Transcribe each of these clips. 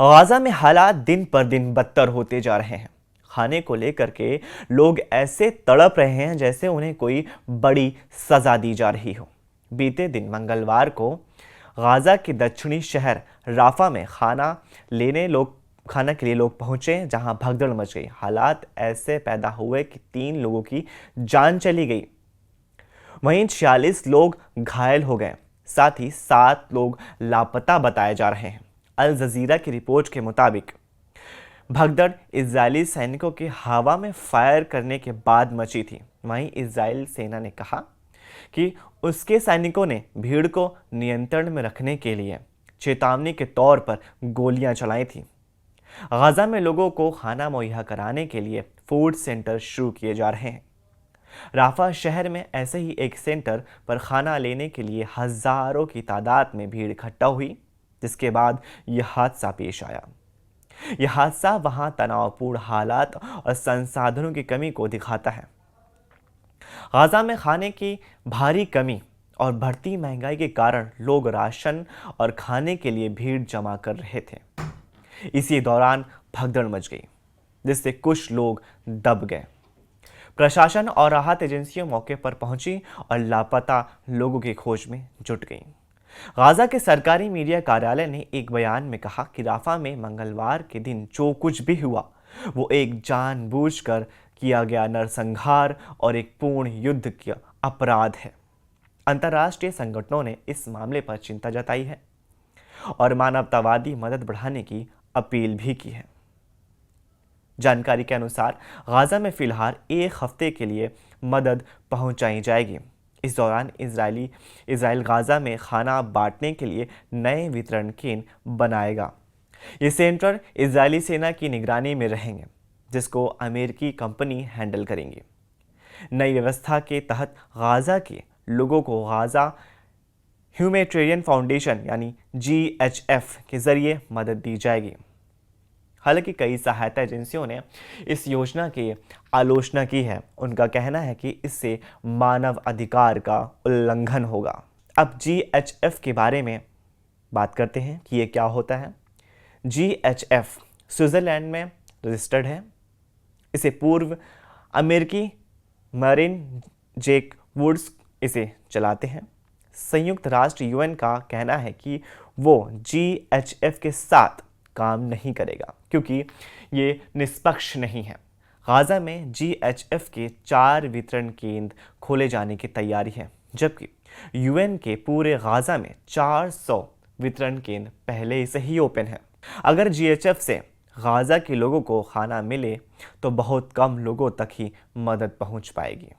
Gaza में हालात दिन पर दिन बदतर होते जा रहे हैं। खाने को लेकर के लोग ऐसे तड़प रहे हैं जैसे उन्हें कोई बड़ी सजा दी जा रही हो। बीते दिन मंगलवार को गाजा के दक्षिणी शहर राफा में खाना के लिए लोग पहुंचे, जहां भगदड़ मच गई। हालात ऐसे पैदा हुए कि 3 लोगों की जान चली गई, वहीं 46 लोग घायल हो गए। साथ ही 7 लोग लापता बताए जा रहे हैं। अल जजीरा की रिपोर्ट के मुताबिक भगदड़ इजरायली सैनिकों के हवा में फायर करने के बाद मची थी। वहीं इजरायल सेना ने कहा कि उसके सैनिकों ने भीड़ को नियंत्रण में रखने के लिए चेतावनी के तौर पर गोलियां चलाई थी। गाजा में लोगों को खाना मुहैया कराने के लिए फूड सेंटर शुरू किए जा रहे हैं। राफा शहर में ऐसे ही एक सेंटर पर खाना लेने के लिए हजारों की तादाद में भीड़ इकट्ठा हुई, जिसके बाद यह हादसा पेश आया। यह हादसा वहां तनावपूर्ण हालात और संसाधनों की कमी को दिखाता है। गाजा में खाने की भारी कमी और बढ़ती महंगाई के कारण लोग राशन और खाने के लिए भीड़ जमा कर रहे थे। इसी दौरान भगदड़ मच गई, जिससे कुछ लोग दब गए। प्रशासन और राहत एजेंसियां मौके पर पहुंची और लापता लोगों की खोज में जुट गईं। गाजा के सरकारी मीडिया कार्यालय ने एक बयान में कहा कि राफा में मंगलवार के दिन जो कुछ भी हुआ वो एक जानबूझकर किया गया नरसंहार और एक पूर्ण युद्ध का अपराध है। अंतर्राष्ट्रीय संगठनों ने इस मामले पर चिंता जताई है और मानवतावादी मदद बढ़ाने की अपील भी की है। जानकारी के अनुसार गाजा में फिलहाल 1 हफ्ते के लिए मदद पहुंचाई जाएगी। इस दौरान इजराइल गाजा में खाना बांटने के लिए नए वितरण केंद्र बनाएगा। ये सेंटर इजरायली सेना की निगरानी में रहेंगे, जिसको अमेरिकी कंपनी हैंडल करेंगी। नई व्यवस्था के तहत गाजा के लोगों को गाजा ह्यूमैनिटेरियन फाउंडेशन यानी GHF के जरिए मदद दी जाएगी। हालांकि कई सहायता एजेंसियों ने इस योजना की आलोचना की है। उनका कहना है कि इससे मानव अधिकार का उल्लंघन होगा। अब GHF के बारे में बात करते हैं कि ये क्या होता है। GHF स्विट्जरलैंड में रजिस्टर्ड है। इसे पूर्व अमेरिकी मरीन जैक वुड्स इसे चलाते हैं। संयुक्त राष्ट्र UN का कहना है कि वो GHF के साथ काम नहीं करेगा क्योंकि ये निष्पक्ष नहीं है। गाजा में GHF के 4 वितरण केंद्र खोले जाने की तैयारी है, जबकि UN के पूरे गाजा में 400 वितरण केंद्र पहले से ही ओपन है। अगर GHF से गाजा के लोगों को खाना मिले तो बहुत कम लोगों तक ही मदद पहुंच पाएगी।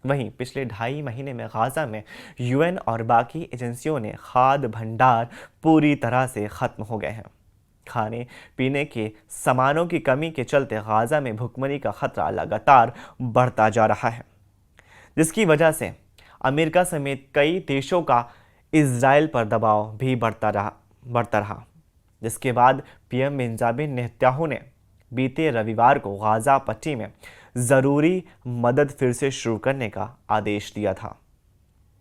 वहीं पिछले 2.5 महीने में गाजा में UN और बाकी एजेंसियों ने खाद्य भंडार पूरी तरह से खत्म हो गए हैं। खाने पीने के सामानों की कमी के चलते गाजा में भुखमरी का खतरा लगातार बढ़ता जा रहा है, जिसकी वजह से अमेरिका समेत कई देशों का इजराइल पर दबाव भी बढ़ता रहा। जिसके बाद PM बेंजामिन नेतन्याहू ने बीते रविवार को गाजा पट्टी में ज़रूरी मदद फिर से शुरू करने का आदेश दिया था।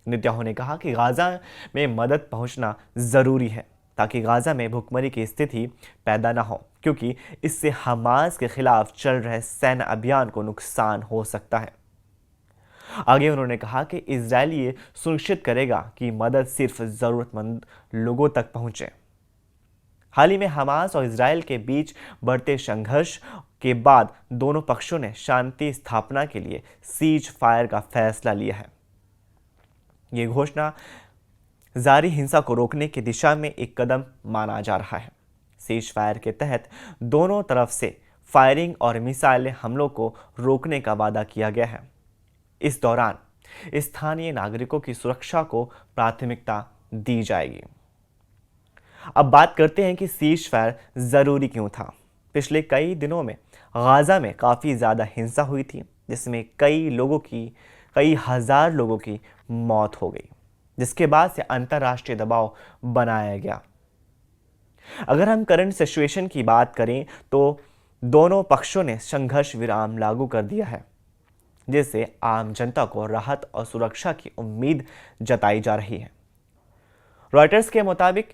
नेतन्याहू ने कहा कि गाजा में मदद पहुंचना ज़रूरी है ताकि गाजा में भुखमरी की स्थिति पैदा न हो, क्योंकि इससे हमास के खिलाफ चल रहे सैन्य अभियान को नुकसान हो सकता है। आगे उन्होंने कहा कि इजराइल ये सुनिश्चित करेगा कि मदद सिर्फ ज़रूरतमंद लोगों तक पहुंचे। हाल ही में हमास और इजराइल के बीच बढ़ते संघर्ष के बाद दोनों पक्षों ने शांति स्थापना के लिए सीज फायर का फैसला लिया है। ये घोषणा जारी हिंसा को रोकने की दिशा में एक कदम माना जा रहा है। सीज फायर के तहत दोनों तरफ से फायरिंग और मिसाइल हमलों को रोकने का वादा किया गया है। इस दौरान स्थानीय नागरिकों की सुरक्षा को प्राथमिकता दी जाएगी। अब बात करते हैं कि सीज फायर ज़रूरी क्यों था। पिछले कई दिनों में गाजा में काफ़ी ज़्यादा हिंसा हुई थी, जिसमें कई हज़ार लोगों की मौत हो गई, जिसके बाद से अंतर्राष्ट्रीय दबाव बनाया गया। अगर हम करंट सिचुएशन की बात करें तो दोनों पक्षों ने संघर्ष विराम लागू कर दिया है, जिससे आम जनता को राहत और सुरक्षा की उम्मीद जताई जा रही है। रॉयटर्स के मुताबिक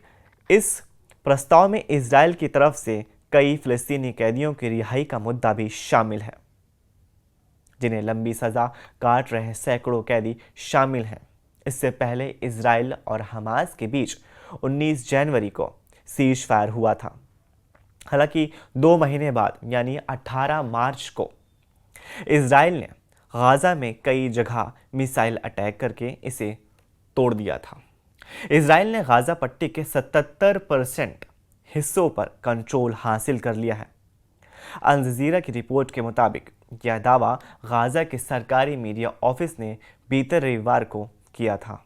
इस प्रस्ताव में इजराइल की तरफ से कई फिलिस्तीनी कैदियों की रिहाई का मुद्दा भी शामिल है, जिन्हें लंबी सजा काट रहे सैकड़ों कैदी शामिल हैं। इससे पहले इजराइल और हमास के बीच 19 जनवरी को सीज फायर हुआ था। हालांकि 2 महीने बाद यानी 18 मार्च को इजराइल ने गाजा में कई जगह मिसाइल अटैक करके इसे तोड़ दिया था। इजराइल ने गाजा पट्टी के 77% हिस्सों पर कंट्रोल हासिल कर लिया है। अल जज़ीरा की रिपोर्ट के मुताबिक यह दावा गाजा के सरकारी मीडिया ऑफिस ने बीते रविवार को किया था।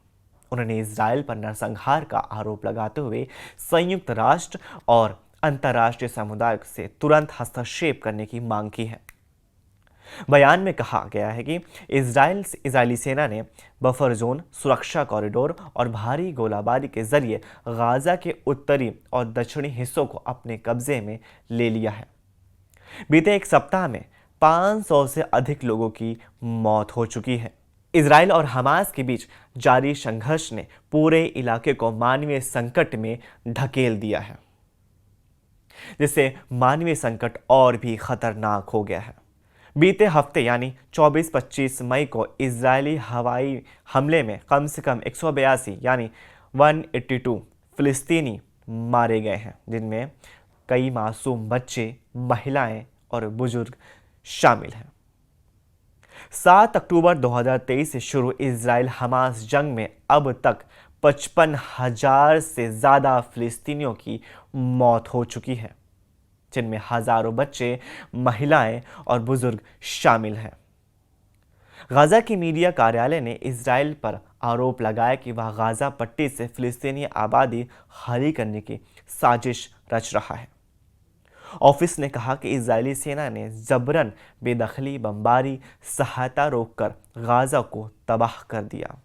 उन्होंने इजराइल पर नरसंहार का आरोप लगाते हुए संयुक्त राष्ट्र और अंतर्राष्ट्रीय समुदाय से तुरंत हस्तक्षेप करने की मांग की है। बयान में कहा गया है कि इजरायली सेना ने बफर जोन, सुरक्षा कॉरिडोर और भारी गोलाबारी के जरिए गाजा के उत्तरी और दक्षिणी हिस्सों को अपने कब्जे में ले लिया है। बीते एक सप्ताह में 500 से अधिक लोगों की मौत हो चुकी है। इजराइल और हमास के बीच जारी संघर्ष ने पूरे इलाके को मानवीय संकट में ढकेल दिया है, जिससे मानवीय संकट और भी खतरनाक हो गया है। बीते हफ्ते यानी 24-25 मई को इजरायली हवाई हमले में कम से कम 182 यानी 182 फिलिस्तीनी मारे गए हैं, जिनमें कई मासूम बच्चे, महिलाएं और बुजुर्ग शामिल हैं। 7 अक्टूबर 2023 से शुरू इजराइल हमास जंग में अब तक 55,000 से ज़्यादा फिलिस्तीनियों की मौत हो चुकी है, जिनमें हज़ारों बच्चे, महिलाएं और बुजुर्ग शामिल हैं। गाजा की मीडिया कार्यालय ने इजराइल पर आरोप लगाया कि वह गाजा पट्टी से फिलिस्तीनी आबादी खाली करने की साजिश रच रहा है। ऑफिस ने कहा कि इजरायली सेना ने जबरन बेदखली, बमबारी, सहायता रोककर गाजा को तबाह कर दिया।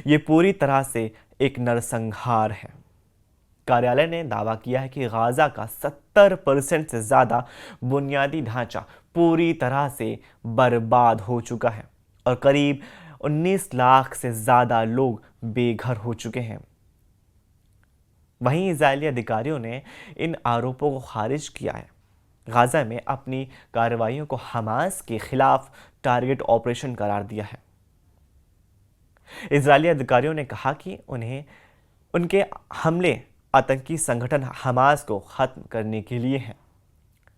ये पूरी तरह से एक नरसंहार है। कार्यालय ने दावा किया है कि गाजा का 70% से ज़्यादा बुनियादी ढांचा पूरी तरह से बर्बाद हो चुका है और करीब 19 लाख से ज़्यादा लोग बेघर हो चुके हैं। वहीं इजरायली अधिकारियों ने इन आरोपों को खारिज किया है। गाजा में अपनी कार्रवाइयों को हमास के खिलाफ टारगेट ऑपरेशन करार दिया है। इजरायली अधिकारियों ने कहा कि उनके हमले आतंकी संगठन हमास को खत्म करने के लिए हैं।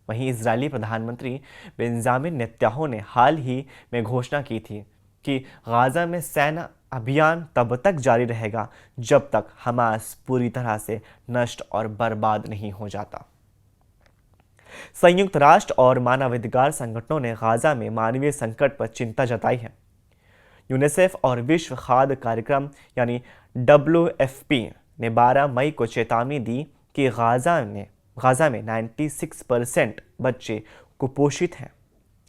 वहीं इजरायली प्रधानमंत्री बेंजामिन नेतन्याहू ने हाल ही में घोषणा की थी कि गाजा में सैन्य अभियान तब तक जारी रहेगा जब तक हमास पूरी तरह से नष्ट और बर्बाद नहीं हो जाता। संयुक्त राष्ट्र और मानवाधिकार संगठनों ने गाजा में मानवीय संकट पर चिंता जताई है। यूनिसेफ और विश्व खाद्य कार्यक्रम यानी WFP ने 12 मई को चेतावनी दी कि गाजा में 96% बच्चे कुपोषित हैं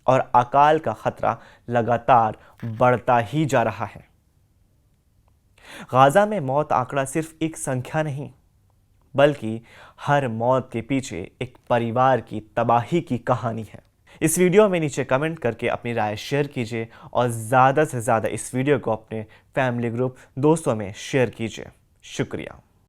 और अकाल का खतरा लगातार बढ़ता ही जा रहा है। गाजा में मौत आंकड़ा सिर्फ एक संख्या नहीं, बल्कि हर मौत के पीछे एक परिवार की तबाही की कहानी है। इस वीडियो में नीचे कमेंट करके अपनी राय शेयर कीजिए और ज़्यादा से ज़्यादा इस वीडियो को अपने फैमिली ग्रुप, दोस्तों में शेयर कीजिए। शुक्रिया।